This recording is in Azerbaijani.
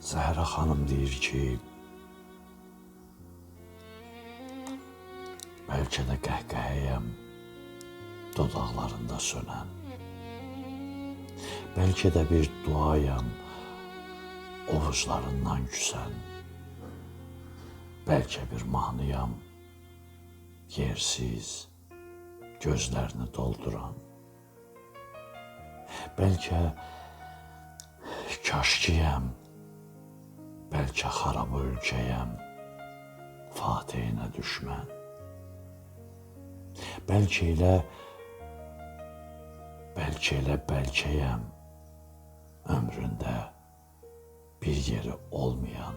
Zəhra xanım deyir ki, bəlkə də qəhqəhəyəm dodaqlarında sönən. Bəlkə də bir duayam ovuclarından küsən. Bəlkə bir mahnıyam yersiz gözlərini dolduran. Bəlkə kaşkiyəm, bəlkə xarab ölkəyəm, Fatihine düşmən. Bəlkə elə bəlkəyəm ömründə bir yeri olmayan